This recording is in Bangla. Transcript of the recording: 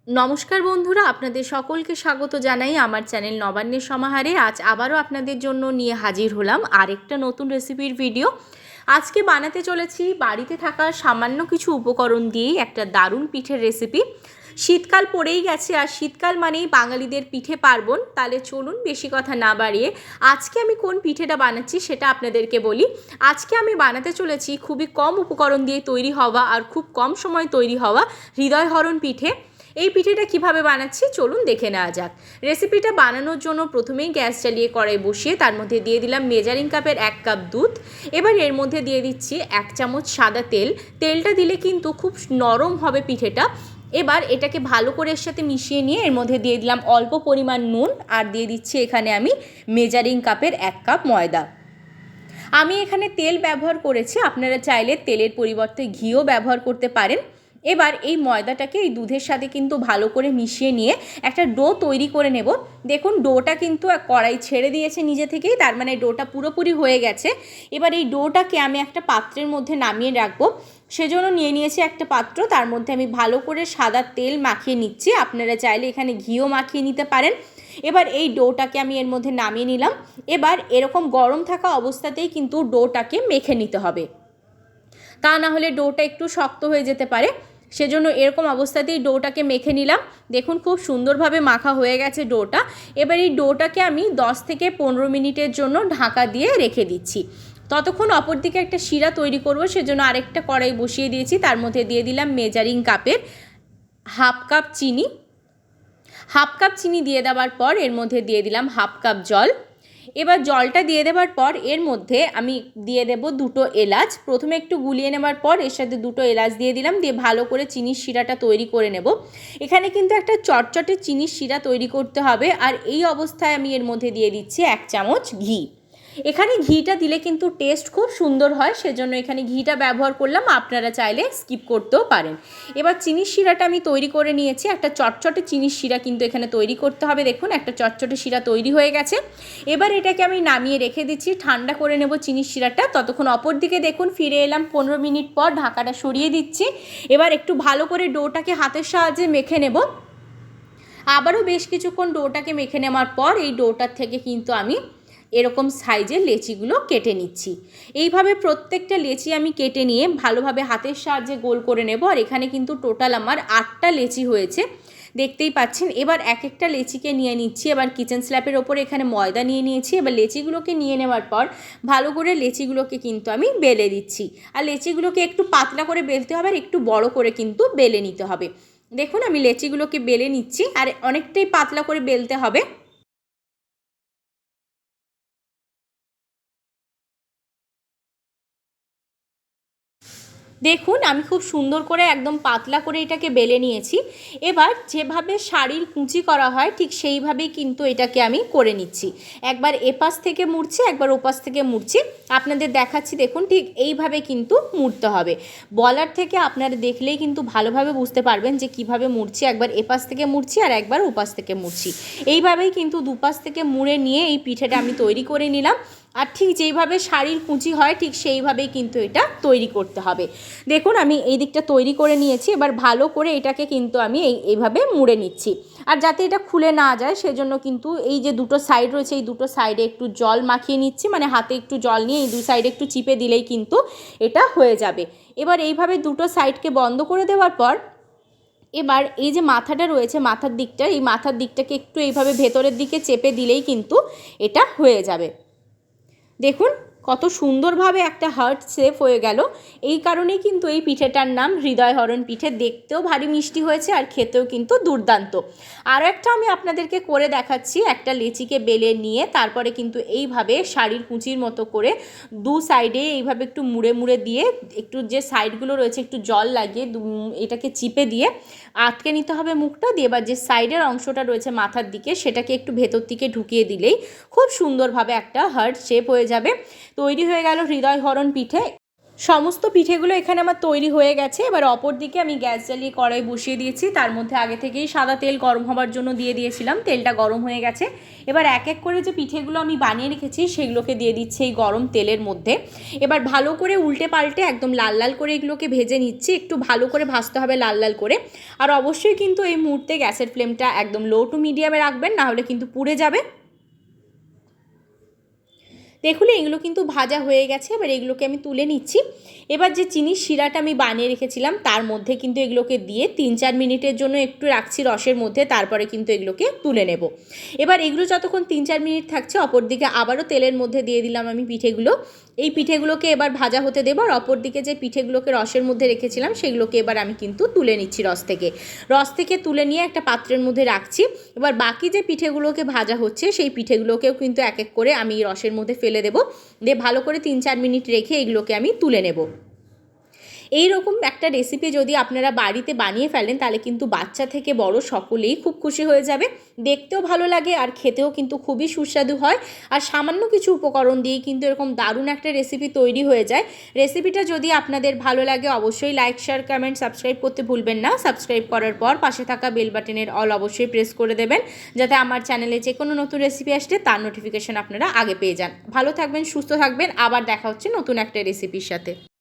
নমস্কার বন্ধুরা, আপনাদের সকলকে স্বাগত জানাই আমার চ্যানেল নবান্নের সমাহারে। আজ আবারও আপনাদের জন্য নিয়ে হাজির হলাম আরেকটা নতুন রেসিপির ভিডিও। আজকে বানাতে চলেছি বাড়িতে থাকা সামান্য কিছু উপকরণ দিয়েই একটা দারুণ পিঠের রেসিপি। শীতকাল পড়েই গেছে, আর শীতকাল মানেই বাঙালিদের পিঠে পার্বণ। তাহলে চলুন বেশি কথা না বাড়িয়ে আজকে আমি কোন পিঠেটা বানাচ্ছি সেটা আপনাদেরকে বলি। আজকে আমি বানাতে চলেছি খুবই কম উপকরণ দিয়ে তৈরি হওয়া আর খুব কম সময় তৈরি হওয়া হৃদয়হরণ পিঠে। এই পিঠেটা কিভাবে বানাচ্ছি চলুন দেখে নেওয়া যাক। রেসিপিটা বানানোর জন্য প্রথমেই গ্যাস জ্বালিয়ে কড়াই বসিয়ে তার মধ্যে দিয়ে দিলাম মেজারিং কাপের 1 কাপ দুধ। এবার এর মধ্যে দিয়ে দিচ্ছি 1 চামচ সাদা তেল। তেলটা দিলে কিন্তু খুব নরম হবে পিঠেটা। এবার এটাকে ভালো করে এর সাথে মিশিয়ে নিয়ে এর মধ্যে দিয়ে দিলাম অল্প পরিমাণ নুন, আর দিয়ে দিচ্ছি এখানে আমি মেজারিং কাপের 1 কাপ ময়দা। আমি এখানে তেল ব্যবহার করেছি, আপনারা চাইলে তেলের পরিবর্তে ঘিও ব্যবহার করতে পারেন। এবার এই ময়দাটাকে এই দুধের সাথে কিন্তু ভালো করে মিশিয়ে নিয়ে একটা ডো তৈরি করে নেব। দেখুন ডোটা কিন্তু কড়াই ছেড়ে দিয়েছে নিজে থেকেই, তার মানে ডোটা পুরোপুরি হয়ে গেছে। এবার এই ডোটাকে আমি একটা পাত্রের মধ্যে নামিয়ে রাখবো। সেজন্য নিয়ে নিয়েছি একটা পাত্র, তার মধ্যে আমি ভালো করে সাদা তেল মাখিয়ে নিচ্ছি। আপনারা চাইলে এখানে ঘিও মাখিয়ে নিতে পারেন। এবার এই ডোটাকে আমি এর মধ্যে নামিয়ে নিলাম। এবার এরকম গরম থাকা অবস্থাতেই কিন্তু ডোটাকে মেখে নিতে হবে, তা না হলে ডোটা একটু শক্ত হয়ে যেতে পারে। সেজন্য এরকম অবস্থাতেই ডোটাকে মেখে নিলাম। দেখুন খুব সুন্দরভাবে মাখা হয়ে গেছে ডোটা। এবার এই ডোটাকে আমি 10 থেকে 15 মিনিটের জন্য ঢাকা দিয়ে রেখে দিচ্ছি। ততক্ষণ অপর দিকে একটা শিরা তৈরি করব, সেজন্য আরেকটা কড়াই বসিয়ে দিয়েছি। তার মধ্যে দিয়ে দিলাম মেজারিং কাপের হাফ কাপ চিনি। হাফ কাপ চিনি দিয়ে দেওয়ার পর এর মধ্যে দিয়ে দিলাম হাফ কাপ জল। এবার জলটা দিয়ে দেওয়ার পর এর মধ্যে আমি দিয়ে দেব 2টো এলাচ। প্রথমে একটু গুলিয়ে নেওয়ার পর এর সাথে 2টো এলাচ দিয়ে দিলাম, দিয়ে ভালো করে চিনির শিরাটা তৈরি করে নেব। এখানে কিন্তু একটা চটচটে চিনির শিরা তৈরি করতে হবে। আর এই অবস্থায় আমি এর মধ্যে দিয়ে দিচ্ছি 1 চামচ ঘি। এখানে ঘিটা দিলে কিন্তু টেস্ট খুব সুন্দর হয়, সেজন্য এখানে ঘিটা ব্যবহার করলাম, আপনারা চাইলে স্কিপ করতেও পারেন। এবার চিনির শিরাটা আমি তৈরি করে নিয়েছি। একটা চটচটে চিনির শিরা কিন্তু এখানে তৈরি করতে হবে। দেখুন একটা চটচটে শিরা তৈরি হয়ে গেছে। এবার এটাকে আমি নামিয়ে রেখে দিচ্ছি, ঠান্ডা করে নেব চিনির শিরাটা। ততক্ষণ অপর দিকে দেখুন ফিরে এলাম 15 মিনিট পর, ঢাকাটা সরিয়ে দিচ্ছি। এবার একটু ভালো করে ডোটাকে হাতের সাহায্যে মেখে নেব। আবারও বেশ কিছুক্ষণ ডোটাকে মেখে নেওয়ার পর এই ডোটার থেকে কিন্তু আমি এরকম সাইজের লেচিগুলো কেটে নিচ্ছি। এইভাবে প্রত্যেকটা লেচি আমি কেটে নিয়ে ভালোভাবে হাতের সাহায্যে গোল করে নেব। আর এখানে কিন্তু টোটাল আমার 8টা লেচি হয়েছে, দেখতেই পাচ্ছেন। এবার এক একটা লেচিকে নিয়ে নিচ্ছি। এবার কিচেন স্ল্যাপের ওপরে এখানে ময়দা নিয়ে নিয়েছি। এবার লেচিগুলোকে নিয়ে নেওয়ার পর ভালো করে লেচিগুলোকে কিন্তু আমি বেলে দিচ্ছি। আর লেচিগুলোকে একটু পাতলা করে বেলতে হবে, আর একটু বড় করে কিন্তু বেলে নিতে হবে। দেখুন আমি লেচিগুলোকে বেলে নিচ্ছি, আর অনেকটাই পাতলা করে বেলতে হবে। দেখুন আমি খুব সুন্দর করে একদম পাতলা করে এটাকে বেলে নিয়েছি। এবার যেভাবে শাড়ির কুঁচি করা হয় ঠিক সেইভাবেই কিন্তু এটাকে আমি করে নিচ্ছি। একবার এপাশ থেকে মুড়ছি, একবার ওপাশ থেকে মুড়ছি। আপনাদের দেখাচ্ছি, দেখুন ঠিক এইভাবে কিন্তু মুড়তে হবে। বলার থেকে আপনারা দেখলেই কিন্তু ভালোভাবে বুঝতে পারবেন যে কিভাবে মুড়ছি। একবার এপাশ থেকে মুড়ছি আর একবার ওপাশ থেকে মুড়ছি। এইভাবেই কিন্তু দুপাশ থেকে মুড়ে নিয়ে এই পিঠেটা আমি তৈরি করে নিলাম। আর ঠিক যেইভাবে শাড়ির কুঁচি হয় ঠিক সেইভাবেই কিন্তু এটা তৈরি করতে হবে। দেখুন আমি এই দিকটা তৈরি করে নিয়েছি। এবার ভালো করে এটাকে কিন্তু আমি এইভাবে মুড়ে নিচ্ছি। আর যাতে এটা খুলে না যায় সেজন্য কিন্তু এই যে দুটো সাইড রয়েছে এই দুটো সাইডে একটু জল মাখিয়ে নিচ্ছি, মানে হাতে একটু জল নিয়ে এই দুই সাইডে একটু চিপে দিলেই কিন্তু এটা হয়ে যাবে। এবার এইভাবে দুটো সাইডকে বন্ধ করে দেওয়ার পর এবার এই যে মাথাটা রয়েছে মাথার দিকটা, এই মাথার দিকটাকে একটু এইভাবে ভেতরের দিকে চেপে দিলেই কিন্তু এটা হয়ে যাবে। দেখুন কত সুন্দরভাবে একটা হার্ট শেপ হয়ে গেল। এই কারণেই কিন্তু এই পিঠেটার নাম হৃদয়হরণ পিঠে। দেখতেও ভারী মিষ্টি হয়েছে আর খেতেও কিন্তু দুর্দান্ত। আরও একটা আমি আপনাদেরকে করে দেখাচ্ছি। একটা লেচিকে বেলে নিয়ে তারপরে কিন্তু এইভাবে শাড়ির কুঁচির মতো করে দু সাইডে এইভাবে একটু মুড়ে মুড়ে দিয়ে একটু যে সাইডগুলো রয়েছে একটু জল লাগিয়ে এটাকে চিপে দিয়ে আটকে নিতে হবে মুখটা দিয়ে। এবার যে সাইডের অংশটা রয়েছে মাথার দিকে সেটাকে একটু ভেতর দিকে ঢুকিয়ে দিলেই খুব সুন্দরভাবে একটা হার্ট শেপ হয়ে যাবে। তৈরি হয়ে গেল হৃদয়হরণ পিঠে। সমস্ত পিঠেগুলো এখানে আমার তৈরি হয়ে গেছে। এবার অপর দিকে আমি গ্যাস জ্বালিয়ে কড়াই বসিয়ে দিয়েছি, তার মধ্যে আগে থেকেই সাদা তেল গরম হবার জন্য দিয়ে দিয়েছিলাম। তেলটা গরম হয়ে গেছে, এবার এক এক করে যে পিঠেগুলো আমি বানিয়ে রেখেছি সেগুলোকে দিয়ে দিচ্ছি এই গরম তেলের মধ্যে। এবার ভালো করে উল্টে পাল্টে একদম লাল লাল করে এগুলোকে ভেজে নিচ্ছি। একটু ভালো করে ভাজতে হবে লাল লাল করে। আর অবশ্যই কিন্তু এই মুহূর্তে গ্যাসের ফ্লেমটা একদম লো টু মিডিয়ামে রাখবেন, নাহলে কিন্তু পুড়ে যাবে। দেখুন এগুলো কিন্তু ভাজা হয়ে গেছে, এবার এগুলোকে আমি তুলে নিচ্ছি। এবার যে চিনির শিরাটা আমি বানিয়ে রেখেছিলাম তার মধ্যে কিন্তু এগুলোকে দিয়ে 3-4 মিনিটের জন্য একটু রাখছি রসের মধ্যে, তারপরে কিন্তু এগুলোকে তুলে নেব। এবার এগুলো যতক্ষণ 3-4 মিনিট থাকছে, অপর দিকে আবারও তেলের মধ্যে দিয়ে দিলাম আমি পিঠেগুলো। এই পিঠেগুলোকে এবার ভাজা হতে দেবো, আর অপর দিকে যে পিঠেগুলোকে রসের মধ্যে রেখেছিলাম সেগুলোকে এবার আমি কিন্তু তুলে নিচ্ছি রস থেকে তুলে নিয়ে একটা পাত্রের মধ্যে রাখছি। এবার বাকি যে পিঠেগুলোকে ভাজা হচ্ছে সেই পিঠেগুলোকেও কিন্তু এক এক করে আমি রসের মধ্যে ফেলে দেবো, দিয়ে ভালো করে 3-4 মিনিট রেখে এগুলোকে আমি তুলে নেব। এই রকম একটা রেসিপি যদি আপনারা বাড়িতে বানিয়ে ফেলেন তাহলে কিন্তু বাচ্চা থেকে বড় সকলেই খুব খুশি হয়ে যাবে। দেখতেও ভালো লাগে আর খেতেও কিন্তু খুবই সুস্বাদু হয়। আর সামান্য কিছু উপকরণ দিয়েই কিন্তু এরকম দারুণ একটা রেসিপি তৈরি হয়ে যায়। রেসিপিটা যদি আপনাদের ভালো লাগে অবশ্যই লাইক, শেয়ার, কমেন্ট, সাবস্ক্রাইব করতে ভুলবেন না। সাবস্ক্রাইব করার পর পাশে থাকা বেল বাটনের অল অবশ্যই প্রেস করে দেবেন, যাতে আমার চ্যানেলে যে কোনো নতুন রেসিপি আসলে তার নোটিফিকেশন আপনারা আগে পেয়ে যান। ভালো থাকবেন, সুস্থ থাকবেন, আবার দেখা হচ্ছে নতুন একটা রেসিপির সাথে।